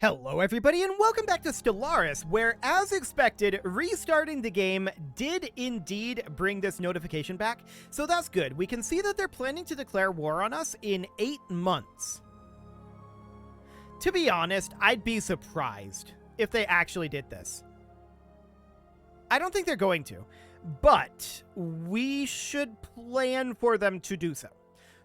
Hello everybody and welcome back to Stellaris, where as expected, restarting the game did indeed bring this notification back, so that's good. We can see that they're planning to declare war on us in 8 months. To be honest, I'd be surprised if they actually did this. I don't think they're going to, but we should plan for them to do so.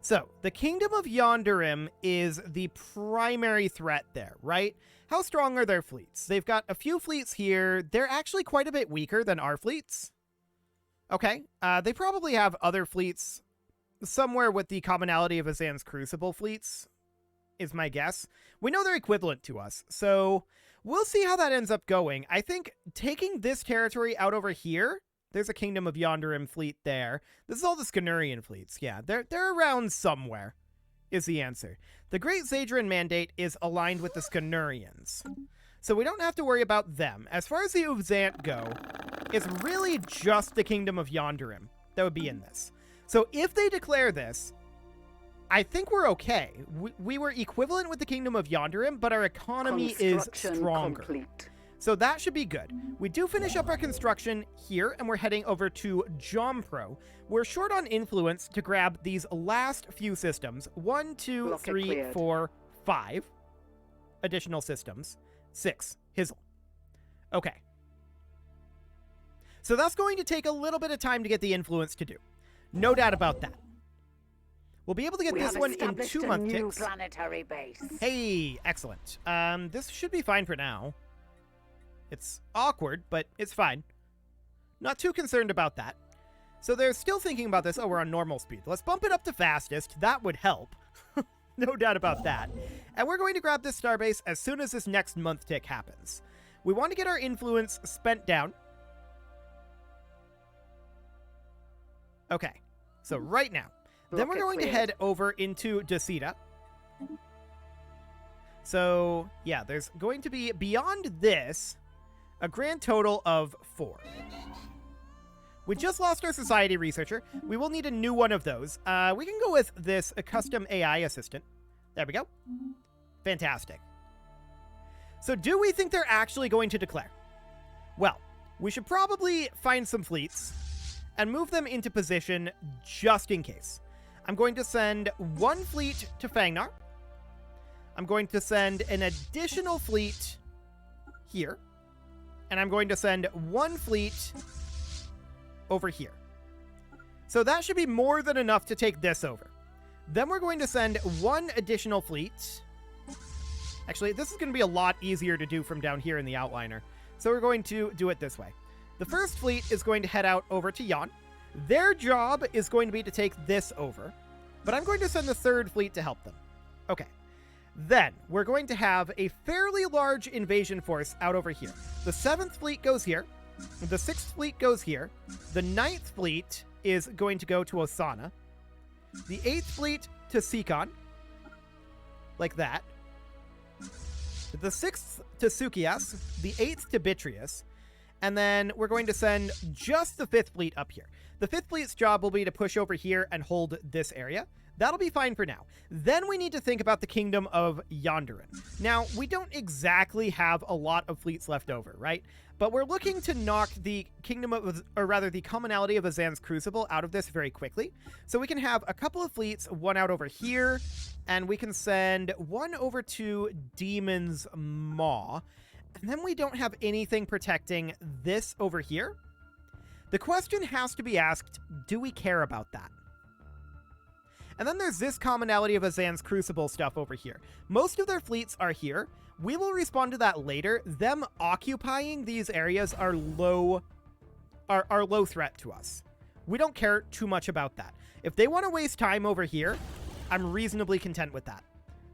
So, the Kingdom of Yonderim is the primary threat there, right? How strong are their fleets? They've got a few fleets here. They're actually quite a bit weaker than our fleets. Okay, they probably have other fleets somewhere with the commonality of Azan's Crucible fleets, is my guess. We know they're equivalent to us, so we'll see how that ends up going. I think taking this territory out over here, there's a Kingdom of Yonderim fleet there. This is all the Skenurian fleets. Yeah, they're around somewhere, is the answer. The Great Zadran Mandate is aligned with the Skenurians, so we don't have to worry about them. As far as the Uzant go, it's really just the Kingdom of Yonderim that would be in this. So if they declare this, I think we're okay. We were equivalent with the Kingdom of Yonderim, but our economy is stronger. Complete. So that should be good. We do finish up our construction here, and we're heading over to Jompro. We're short on influence to grab these last few systems. 1, 2, 3, 4, 5 additional systems. 6. Hizzle. Okay. So that's going to take a little bit of time to get the influence to do. No doubt about that. We'll be able to get this one in 2 month ticks. Planetary base. Hey, excellent. This should be fine for now. It's awkward, but it's fine. Not too concerned about that. So they're still thinking about this. Oh, we're on normal speed. Let's bump it up to fastest. That would help. No doubt about that. And we're going to grab this starbase as soon as this next month tick happens. We want to get our influence spent down. Okay. So right now. Then we're going to head over into Decida. So, yeah, there's going to be, beyond this, a grand total of 4. We just lost our society researcher. We will need a new one of those. We can go with this custom AI assistant. There we go. Fantastic. So do we think they're actually going to declare? Well, we should probably find some fleets and move them into position just in case. I'm going to send 1 fleet to Fangnar. I'm going to send an additional fleet here. And I'm going to send 1 fleet over here. So that should be more than enough to take this over. Then we're going to send 1 additional fleet. Actually, this is going to be a lot easier to do from down here in the outliner. So we're going to do it this way. The first fleet is going to head out over to Yon. Their job is going to be to take this over. But I'm going to send the 3rd fleet to help them. Okay. Then, we're going to have a fairly large invasion force out over here. The 7th fleet goes here. The 6th fleet goes here. The 9th fleet is going to go to Osana. The 8th fleet to Sikon. Like that. The 6th to Sukias. The 8th to Bitrius. And then we're going to send just the 5th fleet up here. The 5th fleet's job will be to push over here and hold this area. That'll be fine for now. Then we need to think about the Kingdom of Yonderim. Now, we don't exactly have a lot of fleets left over, right? But we're looking to knock the Kingdom of, or rather the commonality of Azan's Crucible out of this very quickly. So we can have a couple of fleets, 1 out over here, and we can send 1 over to Demon's Maw. And then we don't have anything protecting this over here. The question has to be asked, do we care about that? And then there's this commonality of Azan's Crucible stuff over here. Most of their fleets are here. We will respond to that later. Them occupying these areas are low threat to us. We don't care too much about that. If they want to waste time over here, I'm reasonably content with that.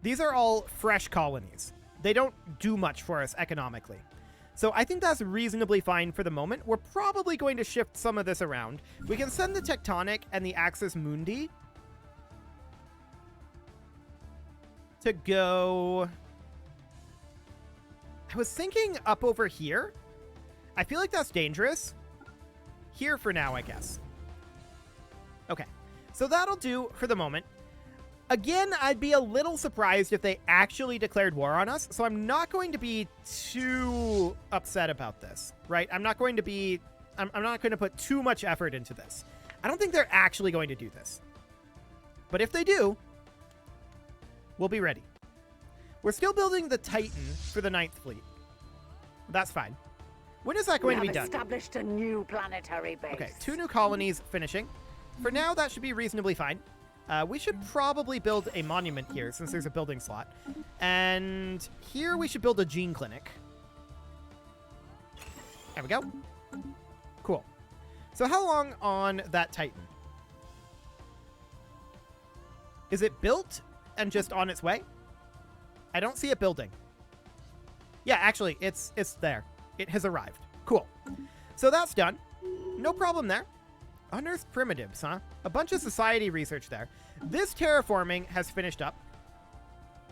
These are all fresh colonies. They don't do much for us economically. So I think that's reasonably fine for the moment. We're probably going to shift some of this around. We can send the Tectonic and the Axis Mundi to go... I was thinking up over here. I feel like that's dangerous. Here for now, I guess. Okay, so that'll do for the moment. Again, I'd be a little surprised if they actually declared war on us, so I'm not going to be too upset about this, right? I'm not going to put too much effort into this. I don't think they're actually going to do this. But if they do, we'll be ready. We're still building the Titan for the 9th Fleet. That's fine. When is that going to be done? We have established a new planetary base. Okay, 2 new colonies finishing. For now, that should be reasonably fine. We should probably build a monument here, since there's a building slot. And here we should build a gene clinic. There we go. Cool. So how long on that Titan? Is it built and just on its way? I don't see it building. Yeah, actually, it's there. It has arrived. Cool. So that's done. No problem there. Unearthed primitives, huh? A bunch of society research there. This terraforming has finished up.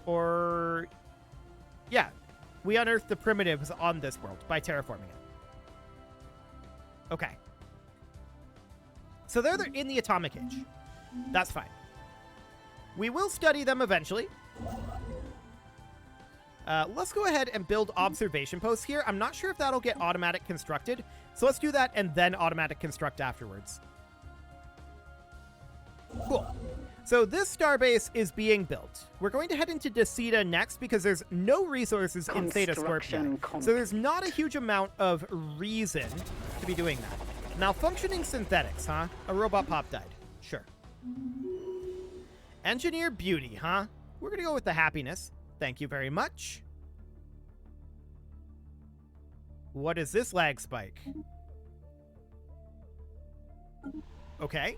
Or... yeah. We unearthed the primitives on this world by terraforming it. Okay. So they're in the atomic age. That's fine. We will study them eventually. Let's go ahead and build observation posts here. I'm not sure if that'll get automatic constructed. So let's do that and then automatic construct afterwards. Cool. So this starbase is being built. We're going to head into Deceta next because there's no resources in Theta Scorpio. So there's not a huge amount of reason to be doing that. Malfunctioning synthetics, huh? A robot pop died. Sure. Engineer beauty, huh? We're going to go with the happiness. Thank you very much. What is this lag spike? Okay.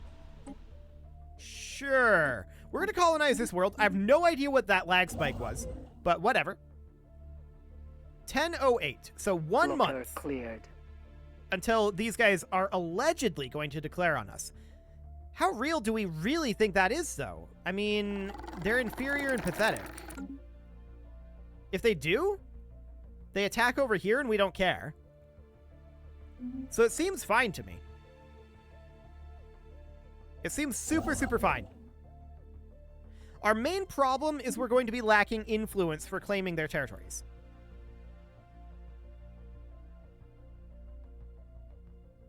Sure. We're going to colonize this world. I have no idea what that lag spike was, but whatever. 10:08. So 1 month. Cleared. Until these guys are allegedly going to declare on us. How real do we really think that is, though? I mean, they're inferior and pathetic. If they do, they attack over here and we don't care. So it seems fine to me. It seems super, super fine. Our main problem is we're going to be lacking influence for claiming their territories.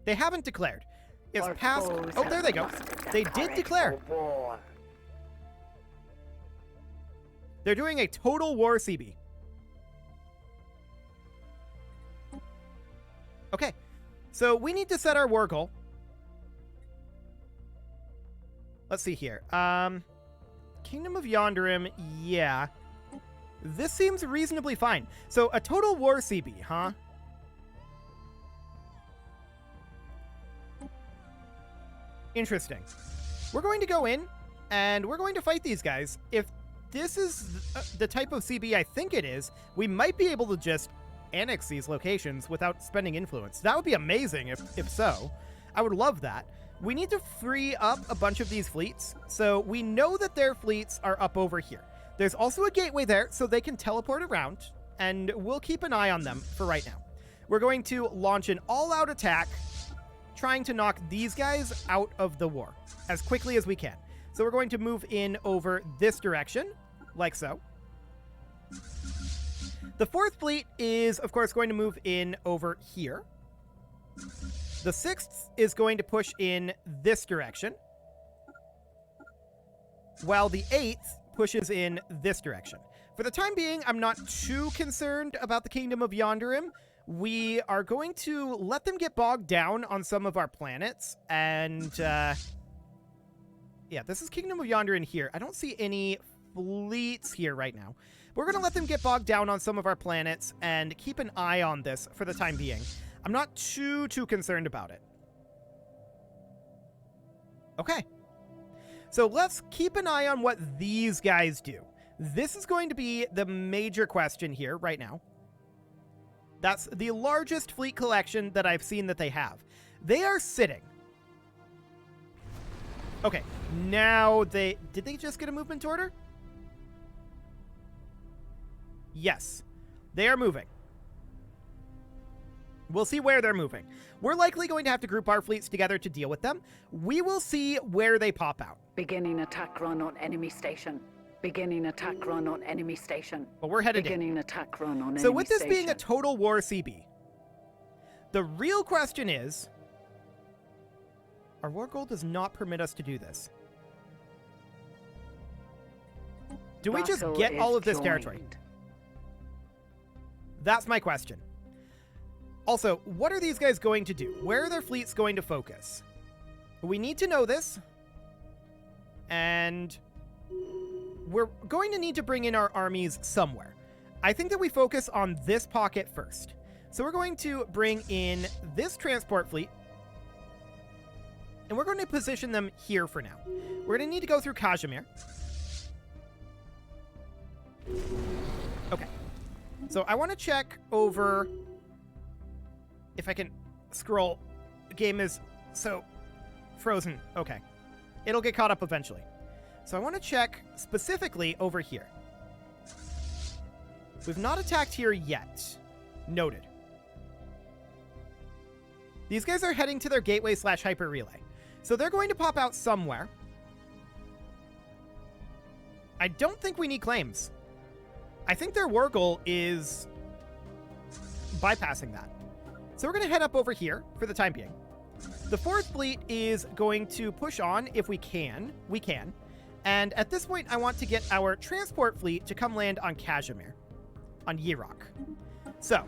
They haven't declared. It's past... oh, there they go. They did declare. They're doing a total war, CB. Okay. So we need to set our war goal. Let's see here. Kingdom of Yonderim, yeah. This seems reasonably fine. So a total war CB, huh? Interesting. We're going to go in, and we're going to fight these guys. If this is the type of CB I think it is, we might be able to just annex these locations without spending influence. That would be amazing if so. I would love that. We need to free up a bunch of these fleets, so we know that their fleets are up over here. There's also a gateway there, so they can teleport around, and we'll keep an eye on them for right now. We're going to launch an all-out attack, trying to knock these guys out of the war as quickly as we can. So we're going to move in over this direction, like so. The 4th fleet is, of course, going to move in over here. The 6th is going to push in this direction, while the 8th pushes in this direction. For the time being, I'm not too concerned about the Kingdom of Yonderim. We are going to let them get bogged down on some of our planets, and, yeah, this is Kingdom of Yonderim here. I don't see any fleets here right now. We're going to let them get bogged down on some of our planets and keep an eye on this for the time being. I'm not too concerned about it. Okay. So let's keep an eye on what these guys do. This is going to be the major question here right now. That's the largest fleet collection that I've seen that they have. They are sitting. Okay, now did they just get a movement order? Yes, they are moving. We'll see where they're moving. We're likely going to have to group our fleets together to deal with them. We will see where they pop out. Beginning attack run on enemy station. Beginning attack run on enemy station. But we're headed Beginning in. attack run on enemy So with this station. being a total war CB, the real question is, our war goal does not permit us to do this. Do we just Battle get all is of this territory? joined. That's my question. Also, what are these guys going to do? Where are their fleets going to focus? We need to know this. And we're going to need to bring in our armies somewhere. I think that we focus on this pocket first. So we're going to bring in this transport fleet. And we're going to position them here for now. We're going to need to go through Kazimir. Okay. So I want to check over if I can scroll. The game is so frozen. Okay. It'll get caught up eventually. So I want to check specifically over here. We've not attacked here yet. Noted. These guys are heading to their gateway / hyper relay. So they're going to pop out somewhere. I don't think we need claims. I think their war goal is bypassing that. So we're going to head up over here for the time being. The 4th fleet is going to push on if we can. We can. And at this point, I want to get our transport fleet to come land on Kazimir, on Yirok. So,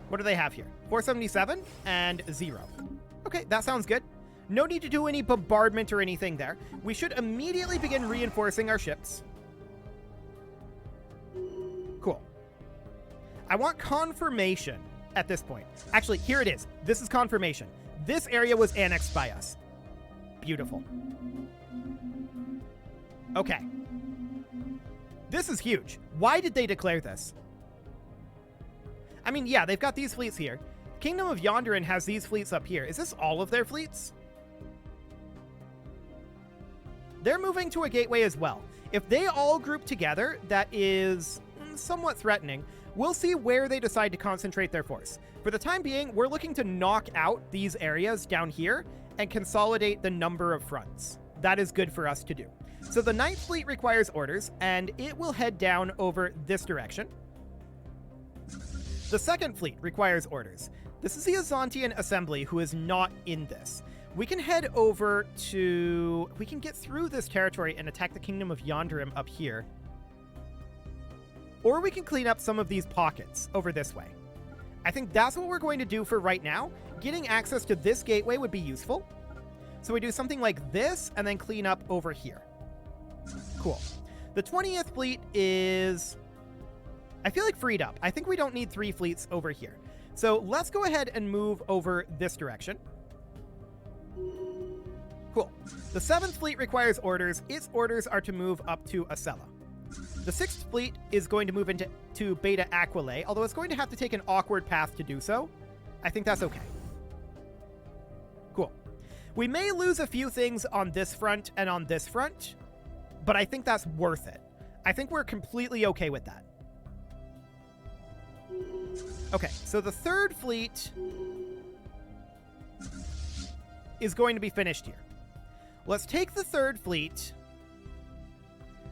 what do they have here? 477 and 0. Okay, that sounds good. No need to do any bombardment or anything there. We should immediately begin reinforcing our ships. Cool. I want confirmation at this point. Actually, here it is. This is confirmation. This area was annexed by us. Beautiful. Okay. This is huge. Why did they declare this? I mean, yeah, they've got these fleets here. Kingdom of Yonderin has these fleets up here. Is this all of their fleets? They're moving to a gateway as well. If they all group together, that is somewhat threatening. We'll see where they decide to concentrate their force. For the time being, we're looking to knock out these areas down here and consolidate the number of fronts. That is good for us to do. So the 9th fleet requires orders, and it will head down over this direction. The 2nd fleet requires orders. This is the Azantian assembly who is not in this. We can head over to... We can get through this territory and attack the Kingdom of Yonderim up here. Or we can clean up some of these pockets over this way. I think that's what we're going to do for right now. Getting access to this gateway would be useful. So we do something like this and then clean up over here. Cool. The 20th fleet is... I feel like freed up. I think we don't need 3 fleets over here. So let's go ahead and move over this direction. Cool. The 7th fleet requires orders. Its orders are to move up to Acela. The 6th fleet is going to move into Beta Aquilae, although it's going to have to take an awkward path to do so. I think that's okay. Cool. We may lose a few things on this front and on this front, but I think that's worth it. I think we're completely okay with that. Okay, so the 3rd fleet is going to be finished here. Let's take the 3rd fleet.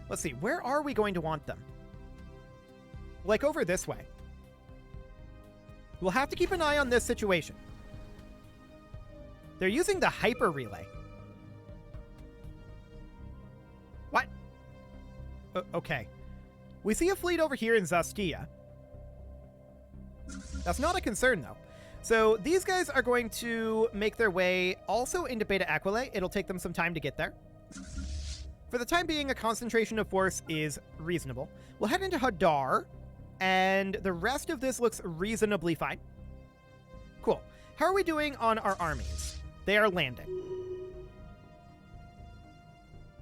Let's see, where are we going to want them? Like over this way. We'll have to keep an eye on this situation. They're using the hyper relay. What? Okay. We see a fleet over here in Zastia. That's not a concern, though. So these guys are going to make their way also into Beta Aquilae. It'll take them some time to get there. For the time being, a concentration of force is reasonable. We'll head into Hadar, and the rest of this looks reasonably fine. Cool. How are we doing on our armies? They are landing.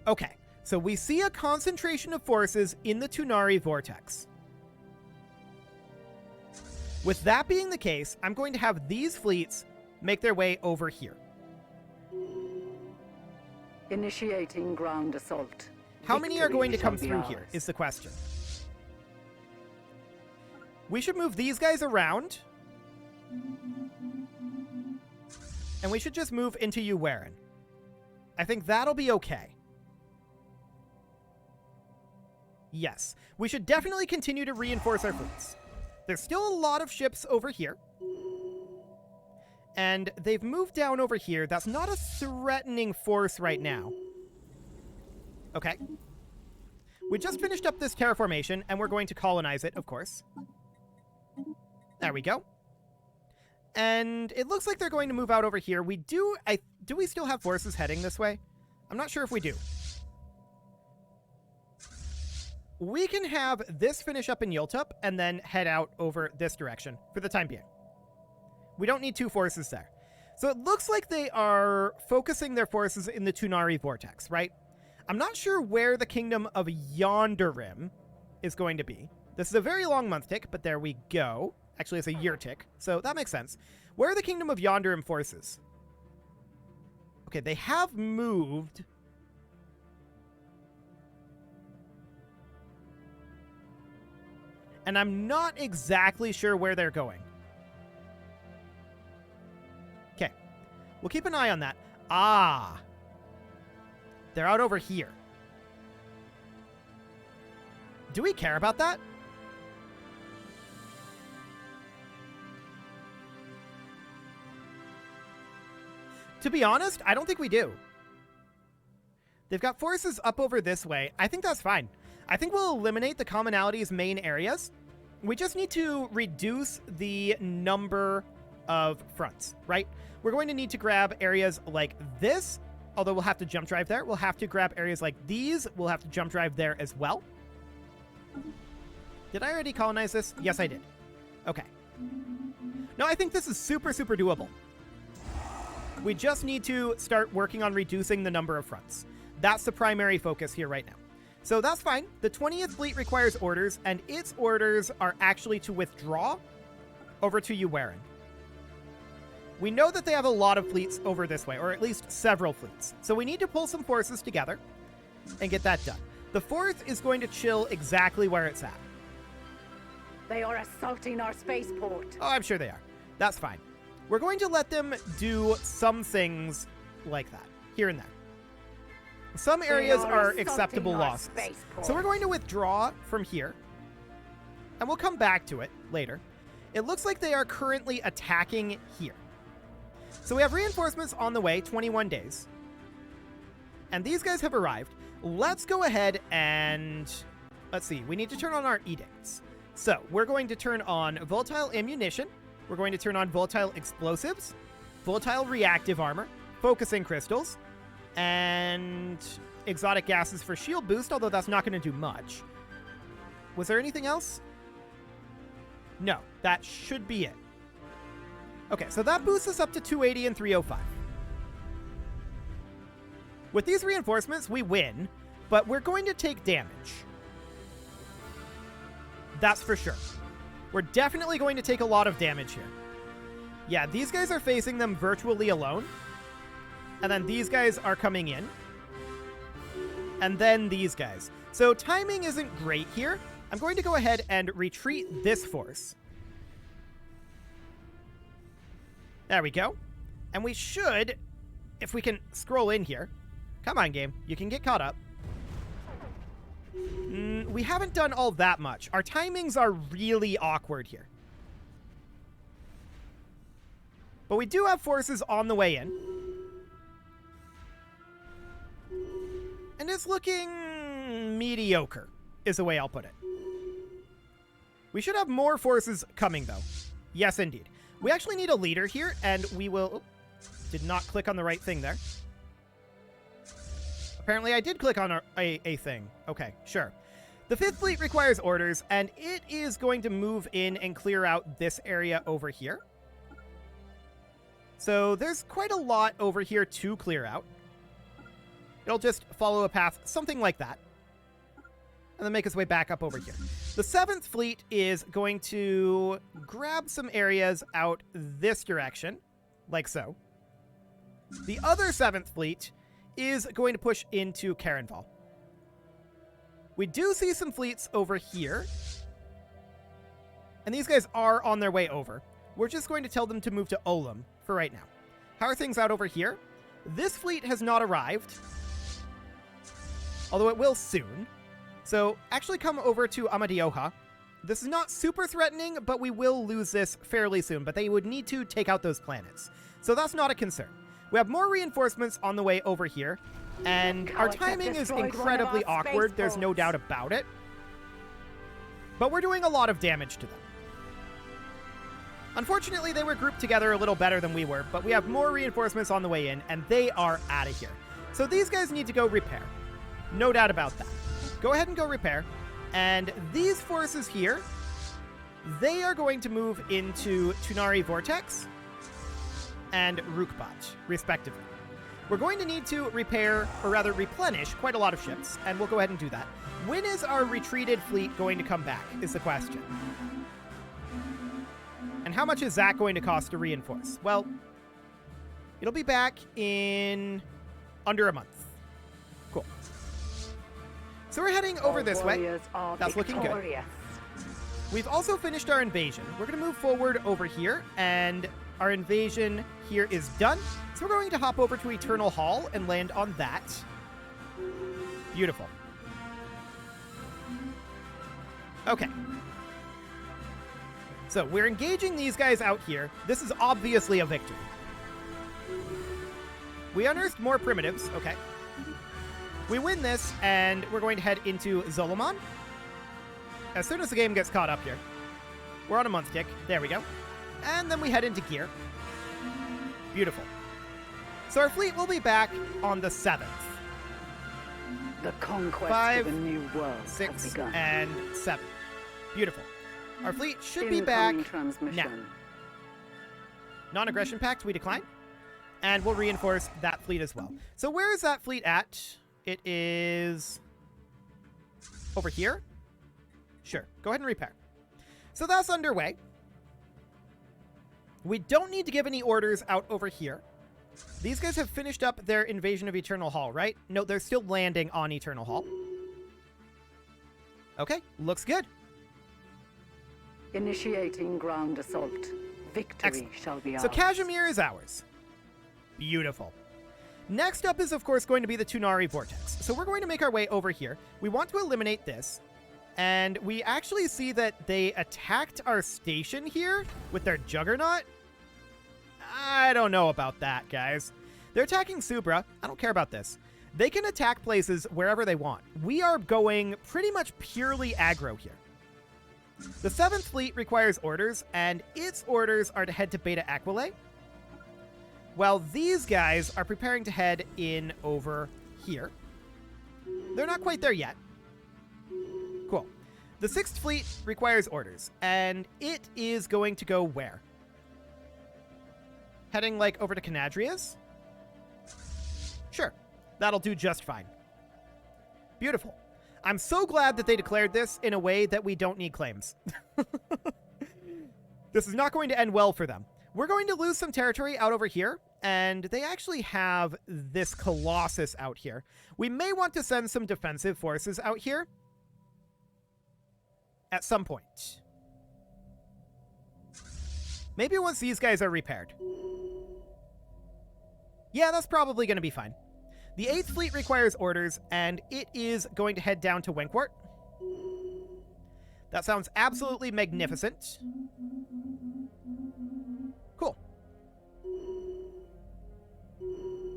Okay, so we see a concentration of forces in the Tunari Vortex. With that being the case, I'm going to have these fleets make their way over here. Initiating ground assault. How many are going to come Victory through shall be here ours. is the question. We should move these guys around. And we should just move into EUIV. I think that'll be okay. Yes, we should definitely continue to reinforce our fleets. There's still a lot of ships over here. And they've moved down over here. That's not a threatening force right now. Okay. We just finished up this terraformation, and we're going to colonize it, of course. There we go. And it looks like they're going to move out over here. Do we still have forces heading this way? I'm not sure if we do. We can have this finish up in Yultup and then head out over this direction for the time being. We don't need two forces there. So it looks like they are focusing their forces in the Tunari Vortex, right? I'm not sure where the Kingdom of Yonderim is going to be. This is a very long month tick, but there we go. Actually, it's a year tick, so that makes sense. Where are the Kingdom of Yonderim forces? Okay, they have moved. And I'm not exactly sure where they're going. Okay, we'll keep an eye on that. Ah, they're out over here. Do we care about that? To be honest, I don't think we do. They've got forces up over this way. I think that's fine. I think we'll eliminate the commonality's main areas. We just need to reduce the number of fronts, right? We're going to need to grab areas like this, although we'll have to jump drive there. We'll have to grab areas like these. We'll have to jump drive there as well. Did I already colonize this? Yes, I did. Okay. No, I think this is super, super doable. We just need to start working on reducing the number of fronts. That's the primary focus here right now. So that's fine. The 20th Fleet requires orders, and its orders are actually to withdraw over to EUIV. We know that they have a lot of fleets over this way, or at least several fleets. So we need to pull some forces together and get that done. The 4th is going to chill exactly where it's at. They are assaulting our spaceport. Oh, I'm sure they are. That's fine. We're going to let them do some things like that, here and there. Some areas are acceptable losses. So we're going to withdraw from here, and we'll come back to it later. It looks like they are currently attacking here. So we have reinforcements on the way, 21 days. And these guys have arrived. Let's go ahead and... let's see. We need to turn on our edicts. So we're going to turn on volatile ammunition. We're going to turn on volatile explosives, volatile reactive armor, focusing crystals, and exotic gases for shield boost, although that's not going to do much. Was there anything else? No, that should be it. Okay, so that boosts us up to 280 and 305. With these reinforcements, we win, but we're going to take damage. That's for sure. We're definitely going to take a lot of damage here. Yeah, these guys are facing them virtually alone. And then these guys are coming in. And then these guys. So timing isn't great here. I'm going to go ahead and retreat this force. There we go. And we should, if we can scroll in here. Come on, game. You can get caught up. We haven't done all that much. Our timings are really awkward here. But we do have forces on the way in. And it's looking mediocre, is the way I'll put it. We should have more forces coming, though. Yes, indeed. We actually need a leader here, and we will... did not click on the right thing there. Apparently, I did click on a thing. Okay, sure. The 5th Fleet requires orders, and it is going to move in and clear out this area over here. So there's quite a lot over here to clear out. It'll just follow a path, something like that, and then make its way back up over here. The 7th Fleet is going to grab some areas out this direction, like so. The other 7th Fleet is going to push into Karenval. We do see some fleets over here, and these guys are on their way over. we're just going to tell them to move to Olam for right now. How are things out over here? This fleet has not arrived, although it will soon. So actually come over to Amadioha. This is not super threatening, but we will lose this fairly soon, but they would need to take out those planets. So that's not a concern. We have more reinforcements on the way over here, and our timing is incredibly awkward, there's no doubt about it. But we're doing a lot of damage to them. Unfortunately, they were grouped together a little better than we were, but we have more reinforcements on the way in, and they are out of here. So these guys need to go repair. No doubt about that. Go ahead and go repair. And these forces here, they are going to move into Tunari Vortex and Rukbat, respectively. We're going to need to repair, or rather replenish, quite a lot of ships, and we'll go ahead and do that. When is our retreated fleet going to come back, is the question. And how much is that going to cost to reinforce? Well, it'll be back in under a month. Cool. So we're heading over this way. That's looking good. We've also finished our invasion. We're going to move forward over here, and our invasion here is done. So we're going to hop over to Eternal Hall and land on that. Beautiful. Okay. So we're engaging these guys out here. This is obviously a victory. We unearthed more primitives. Okay. We win this, and we're going to head into Zolomon. As soon as the game gets caught up here. We're on a month tick. There we go. And then we head into gear. Beautiful. So our fleet will be back on the 7th. The conquest 5, of a new world 6, and 7. Beautiful. Our fleet should be back now. Non-aggression pact, we decline. And we'll reinforce that fleet as well. So where is that fleet at? It is over here. Sure. Go ahead and repair. So that's underway. We don't need to give any orders out over here. These guys have finished up their invasion of Eternal Hall, right? No, they're still landing on Eternal Hall. Okay, looks good. Initiating ground assault. Victory Excellent. shall be ours. So Kashmir is ours. Beautiful. Next up is, of course, going to be the Tunari Vortex. So we're going to make our way over here. We want to eliminate this. And we actually see that they attacked our station here with their Juggernaut. I don't know about that, guys. They're attacking Subra. I don't care about this. They can attack places wherever they want. We are going pretty much purely aggro here. The 7th Fleet requires orders, and its orders are to head to Beta Aquila, while these guys are preparing to head in over here. They're not quite there yet. Cool. The 6th Fleet requires orders, and it is going to go where? Heading, like, over to Canadrias? Sure. That'll do just fine. Beautiful. I'm so glad that they declared this in a way that we don't need claims. This is not going to end well for them. We're going to lose some territory out over here, and they actually have this Colossus out here. We may want to send some defensive forces out here at some point. Maybe once these guys are repaired. Yeah, that's probably going to be fine. The 8th Fleet requires orders, and it is going to head down to Wenkwart. That sounds absolutely magnificent. Cool.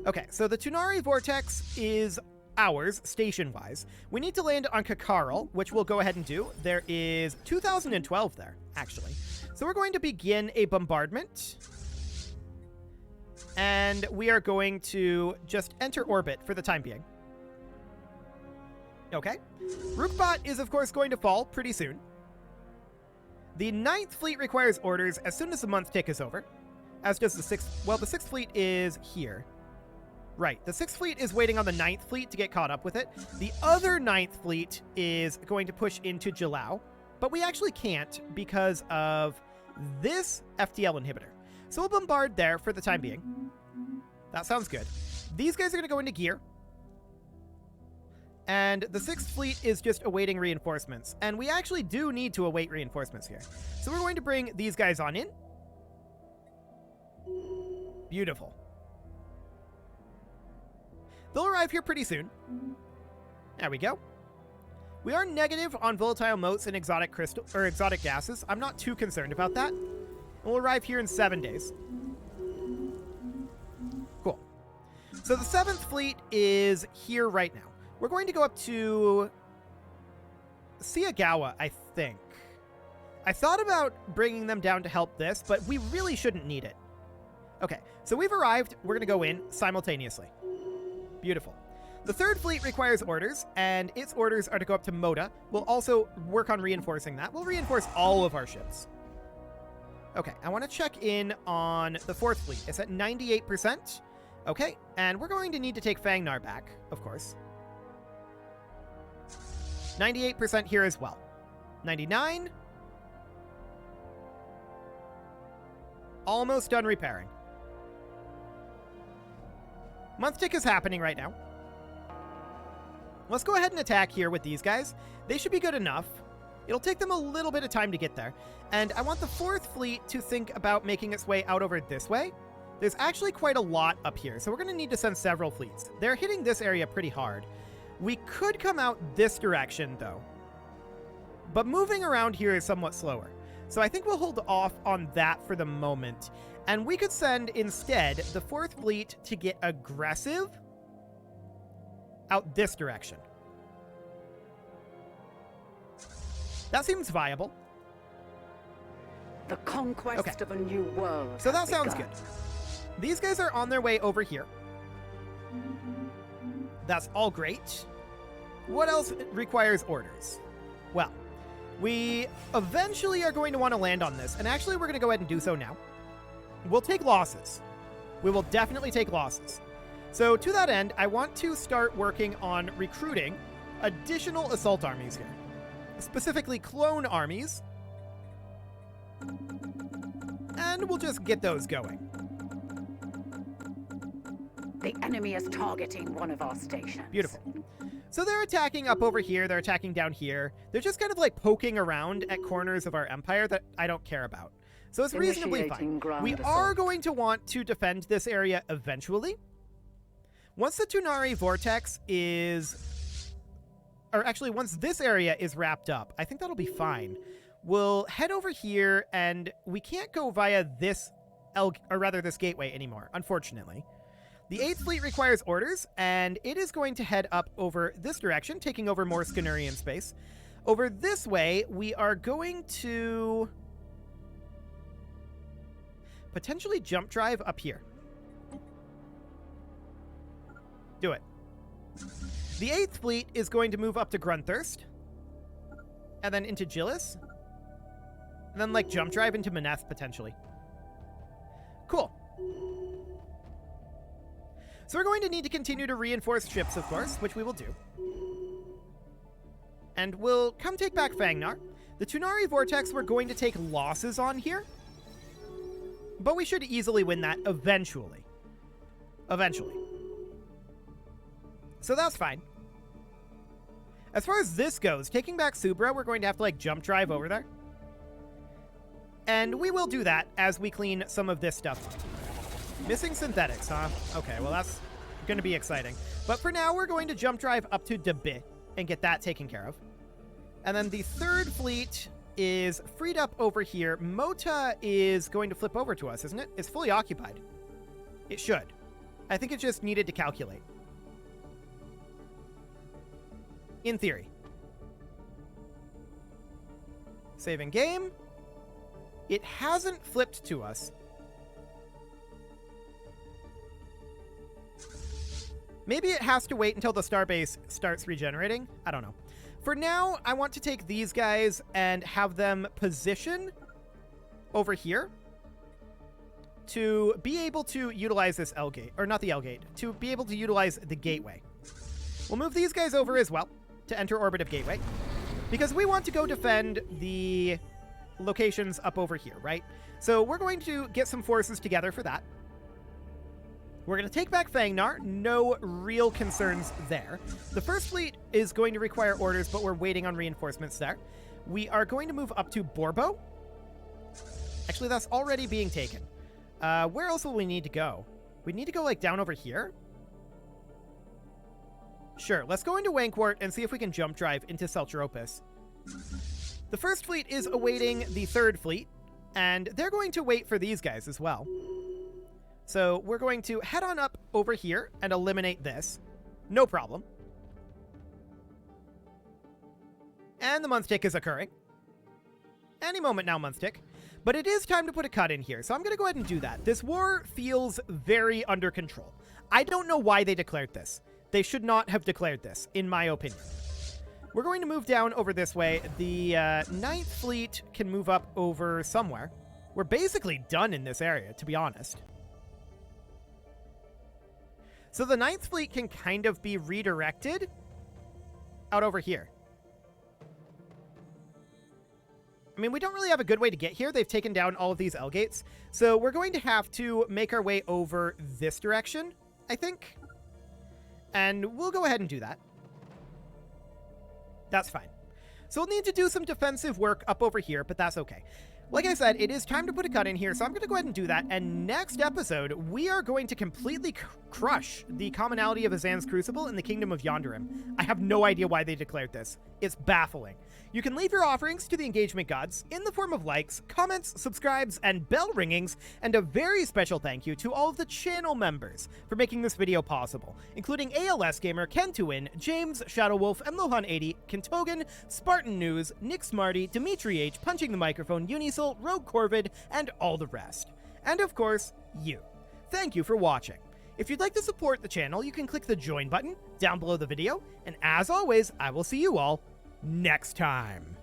Okay, so the Tunari Vortex is ours, station-wise. We need to land on Kakarl, which we'll go ahead and do. There is 2012 there, actually. So we're going to begin a bombardment. And we are going to just enter orbit for the time being. Okay. Rukbat is, of course, going to fall pretty soon. The 9th Fleet requires orders as soon as the month tick is over. As does the 6th... Well, the 6th Fleet is here. Right. The 6th Fleet is waiting on the 9th Fleet to get caught up with it. The other 9th Fleet is going to push into Jalao. But we actually can't because of this FTL inhibitor. So we'll bombard there for the time being. That sounds good. These guys are going to go into gear. And the 6th Fleet is just awaiting reinforcements. And we actually do need to await reinforcements here. So we're going to bring these guys on in. Beautiful. They'll arrive here pretty soon. There we go. We are negative on volatile motes and exotic crystal or exotic gases. I'm not too concerned about that. We'll arrive here in 7 days. Cool. So the 7th fleet is here right now. We're going to go up to Siagawa, I think. I thought about bringing them down to help this, but we really shouldn't need it. Okay, so we've arrived. We're going to go in simultaneously. Beautiful. The 3rd fleet requires orders, and its orders are to go up to Moda. We'll also work on reinforcing that. We'll reinforce all of our ships. Okay, I want to check in on the 4th fleet. It's at 98%. Okay, and we're going to need to take Fangnar back, of course. 98% here as well. 99. Almost done repairing. Month tick is happening right now. Let's go ahead and attack here with these guys. They should be good enough. It'll take them a little bit of time to get there. And I want the 4th fleet to think about making its way out over this way. There's actually quite a lot up here, so we're going to need to send several fleets. They're hitting this area pretty hard. We could come out this direction, though. But moving around here is somewhat slower. So I think we'll hold off on that for the moment. And we could send, instead, the 4th fleet to get aggressive out this direction. That seems viable. The conquest of a new world. So that sounds good. These guys are on their way over here. That's all great. What else requires orders? Well, we eventually are going to want to land on this, and actually we're going to go ahead and do so now. We'll take losses. We will definitely take losses. So to that end, I want to start working on recruiting additional assault armies here. Specifically clone armies. And we'll just get those going. The enemy is targeting one of our stations. Beautiful. So they're attacking up over here. They're attacking down here. They're just kind of like poking around at corners of our empire that I don't care about. So it's reasonably fine. We are going to want to defend this area eventually. Once the Tunari Vortex is... Or actually, once this area is wrapped up, I think that'll be fine. We'll head over here, and we can't go via this... this gateway anymore, unfortunately. The 8th fleet requires orders, and it is going to head up over this direction, taking over more Scanurian space. Over this way, we are going to potentially jump drive up here. Do it. The 8th fleet is going to move up to Grunthurst, and then into Gillis, and then like jump drive into Maneth potentially. Cool. So we're going to need to continue to reinforce ships, of course, which we will do. And we'll come take back Fangnar. The Tunari Vortex we're going to take losses on here, but we should easily win that eventually. Eventually. So that's fine. As far as this goes, taking back Subra, we're going to have to, like, jump drive over there. And we will do that as we clean some of this stuff up. Missing synthetics, huh? Okay, well, that's going to be exciting. But for now, we're going to jump drive up to Debi and get that taken care of. And then the 3rd fleet is freed up over here. Mota is going to flip over to us, isn't it? It's fully occupied. It should. I think it just needed to calculate. In theory. Saving game. It hasn't flipped to us. Maybe it has to wait until the starbase starts regenerating. I don't know. For now, I want to take these guys and have them position over here to be able to utilize this L gate, or not the L gate, to be able to utilize the gateway. We'll move these guys over as well to enter orbit of gateway, because we want to go defend the locations up over here, right? So we're going to get some forces together for that. We're going to take back Fangnar. No real concerns there. The 1st fleet is going to require orders, but we're waiting on reinforcements there. We are going to move up to Borbo. Actually, that's already being taken. Where else will we need to go? We need to go, like, down over here? Sure, let's go into Wankwort and see if we can jump drive into Seltropus. The first fleet is awaiting the third fleet, and they're going to wait for these guys as well. So we're going to head on up over here and eliminate this. No problem. And the month tick is occurring. Any moment now, month tick. But it is time to put a cut in here, so I'm going to go ahead and do that. This war feels very under control. I don't know why they declared this. They should not have declared this, in my opinion. We're going to move down over this way. The 9th Fleet can move up over somewhere. We're basically done in this area, to be honest. So the 9th Fleet can kind of be redirected out over here. I mean, we don't really have a good way to get here. They've taken down all of these L gates. So we're going to have to make our way over this direction, I think. And we'll go ahead and do that. That's fine. So we'll need to do some defensive work up over here, but that's okay. Like I said, it is time to put a cut in here, so I'm going to go ahead and do that. And next episode, we are going to completely crush the commonality of Azan's Crucible in the Kingdom of Yonderim. I have no idea why they declared this. It's baffling. You can leave your offerings to the engagement gods in the form of likes, comments, subscribes, and bell ringings, and a very special thank you to all of the channel members for making this video possible, including ALS Gamer, Kentuin, James, Shadowwolf, Mlohan80, Kentogan, Spartan News, Nick Smarty, Dimitri H, Punching the Microphone, Unisil, Rogue Corvid, and all the rest. And of course, you. Thank you for watching. If you'd like to support the channel, you can click the join button down below the video, and as always, I will see you all next time.